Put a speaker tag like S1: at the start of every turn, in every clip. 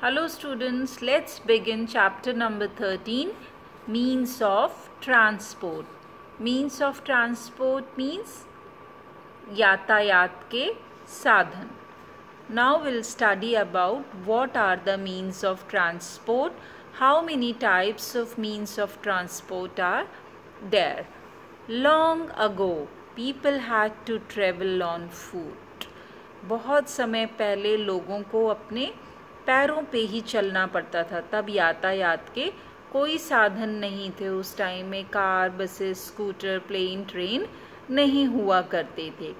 S1: Hello students, let's begin chapter number 13, Means of Transport. Means of Transport means यातायात के साधन. Now we'll study about what are the means of transport, how many types of means of transport are there. Long ago, people had to travel on foot. बहुत समय पहले लोगों को अपने पैरों पे ही चलना पड़ता था. तब यातायात के कोई साधन नहीं थे. उस टाइम में car, buses, scooter, plane, train नहीं हुआ करते थे.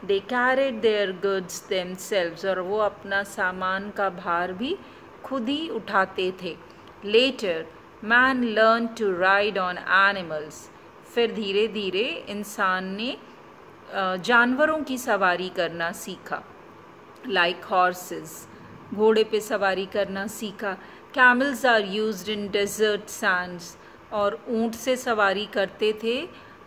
S1: They carried their goods themselves, और वो अपना सामान का भार भी खुद ही उठाते थे. Later, man learned to ride on animals. फिर धीरे धीरे इंसान ने जानवरों की सवारी करना सीखा. Like horses, घोड़े पे सवारी करना सीखा. Camels are used in desert sands, और ऊँट से सवारी करते थे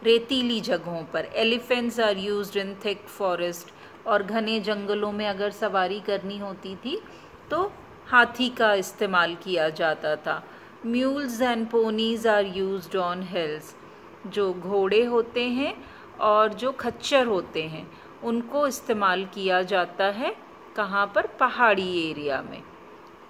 S1: रेतीली जगहों पर. Elephants are used in thick forest, और घने जंगलों में अगर सवारी करनी होती थी तो हाथी का इस्तेमाल किया जाता था. Mules and ponies are used on hills. जो घोड़े होते हैं और जो खच्चर होते हैं उनको इस्तेमाल किया जाता है. कहाँ पर? पहाड़ी एरिया में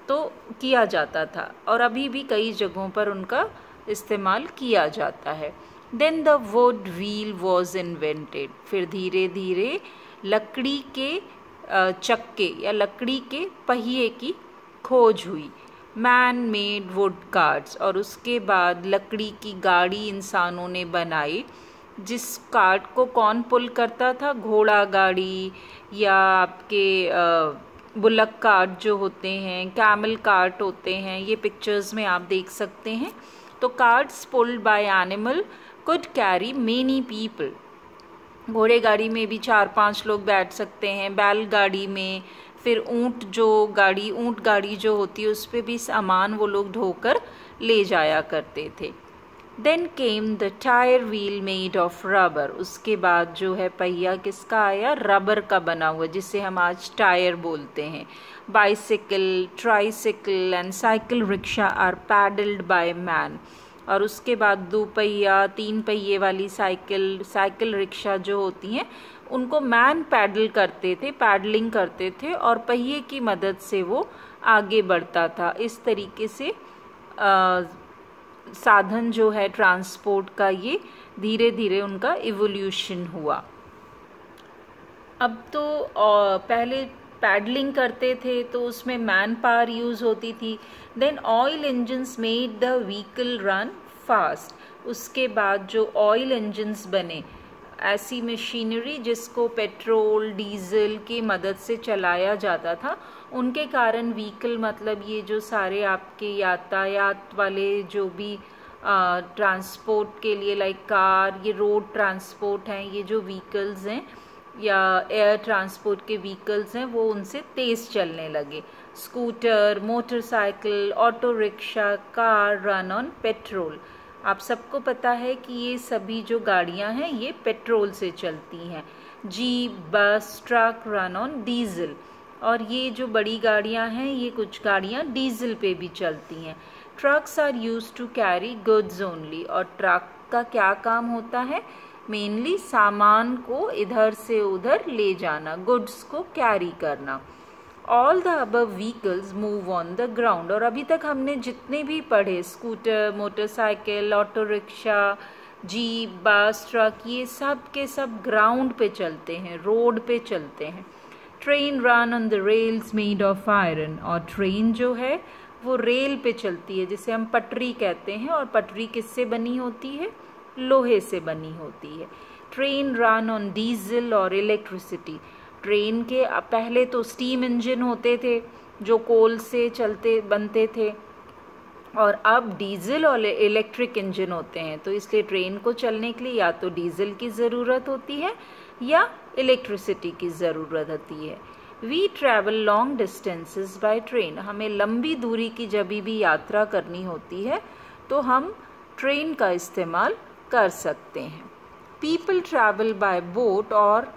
S1: तो किया जाता था, और अभी भी कई जगहों पर उनका इस्तेमाल किया जाता है. Then the wood wheel was invented. फिर धीरे धीरे लकड़ी के चक्के या लकड़ी के पहिए की खोज हुई. मैन मेड वुड कार्ट्स, और उसके बाद लकड़ी की गाड़ी इंसानों ने बनाई. जिस कार्ट को कौन पुल करता था? घोड़ा गाड़ी या आपके बुलक कार्ट जो होते हैं, कैमल कार्ट होते हैं, ये पिक्चर्स में आप देख सकते हैं. तो carts pulled bye animal could carry many people. घोड़े गाड़ी में भी 4-5 लोग बैठ सकते हैं. बैलगाड़ी में, फिर ऊंट गाड़ी जो होती है उस पर भी सामान वो लोग ढोकर ले जाया करते थे. Then came the tyre wheel made of rubber. उसके बाद जो है पहिया किसका आया? रबर का बना हुआ, जिसे हम आज टायर बोलते हैं. Bicycle, tricycle and cycle rickshaw are pedalled by man. और उसके बाद 2 पहिया 3 पहिए वाली साइकिल रिक्शा जो होती हैं उनको मैन पैडलिंग करते थे और पहिए की मदद से वो आगे बढ़ता था. इस तरीके से साधन जो है ट्रांसपोर्ट का, ये धीरे धीरे उनका इवोल्यूशन हुआ. अब तो पहले पैडलिंग करते थे तो उसमें मैन पावर यूज़ होती थी. Then oil engines made the vehicle run fast. उसके बाद जो ऑयल इंजन्स बने, ऐसी मशीनरी जिसको पेट्रोल डीजल की मदद से चलाया जाता था, उनके कारण व्हीकल मतलब ये जो सारे आपके यातायात वाले जो भी ट्रांसपोर्ट के लिए लाइक कार, ये रोड ट्रांसपोर्ट हैं, ये जो व्हीकल्स हैं या एयर ट्रांसपोर्ट के व्हीकल्स हैं वो उनसे तेज़ चलने लगे. Scooter, motorcycle, auto rickshaw, car run on petrol. आप सबको पता है कि ये सभी जो गाड़ियां हैं ये पेट्रोल से चलती हैं. जीप, बस, ट्रक रन ऑन डीजल. और ये जो बड़ी गाड़ियां हैं ये कुछ गाड़ियां डीजल पे भी चलती हैं. Trucks are used to carry goods only. और ट्रक का क्या काम होता है? मेनली सामान को इधर से उधर ले जाना, गुड्स को कैरी करना. All the above vehicles move on the ground. और अभी तक हमने जितने भी पढ़े, scooter, motorcycle, auto rickshaw, jeep, बस, ट्रक, ये सब के सब ग्राउंड पे चलते हैं, रोड पे चलते हैं. Train run on the rails made of iron. और ट्रेन जो है वो रेल पे चलती है, जिसे हम पटरी कहते हैं. और पटरी किससे बनी होती है? लोहे से बनी होती है. ट्रेन रन ऑन डीजल और इलेक्ट्रिसिटी. ट्रेन के पहले तो स्टीम इंजन होते थे जो कोल से बनते थे, और अब डीजल और इलेक्ट्रिक इंजन होते हैं. तो इसलिए ट्रेन को चलने के लिए या तो डीजल की ज़रूरत होती है या इलेक्ट्रिसिटी की ज़रूरत होती है. We travel long distances by train. हमें लंबी दूरी की जब भी यात्रा करनी होती है तो हम ट्रेन का इस्तेमाल कर सकते हैं. पीपल ट्रैवल बाय बोट और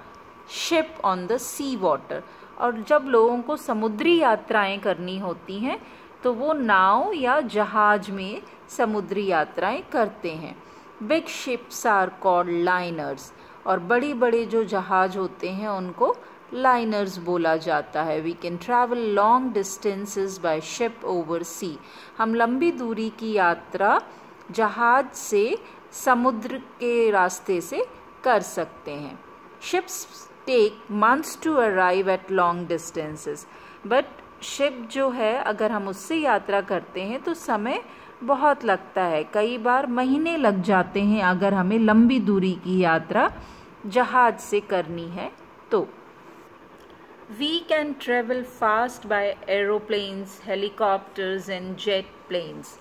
S1: ship on the sea water. और जब लोगों को समुद्री यात्राएं करनी होती हैं तो वो नाव या जहाज में समुद्री यात्राएं करते हैं। Big ships are called liners, और बड़ी बड़े जो जहाज होते हैं उनको लाइनर्स बोला जाता है। We can travel long distances by ship over sea, हम लंबी दूरी की यात्रा जहाज से समुद्र के रास्ते से कर सकते हैं। Ships take months to arrive at long distances, but ship जो है अगर हम उससे यात्रा करते हैं तो समय बहुत लगता है, कई बार महीने लग जाते हैं अगर हमें लंबी दूरी की यात्रा जहाज से करनी है तो। We can travel fast by aeroplanes, helicopters and jet planes,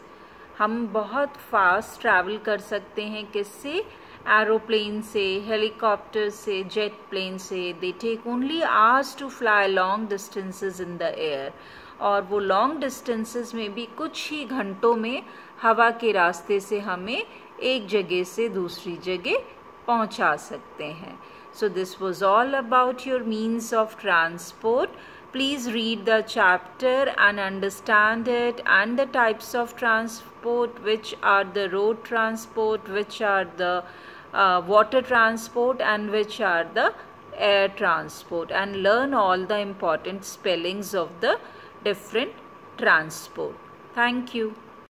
S1: हम बहुत फास्ट ट्रैवल कर सकते हैं किससे, एरोप्लेन से, हेलीकॉप्टर से, जेट प्लेन से। They take only hours to fly long distances in the air, और वो लॉन्ग डिस्टेंसेस में भी कुछ ही घंटों में हवा के रास्ते से हमें एक जगह से दूसरी जगह पहुंचा सकते हैं। So this was all about your means of transport. Please read the chapter and understand it and the types of transport, which are the road transport, which are the water transport, and which are the air transport, and learn all the important spellings of the different transport. Thank you.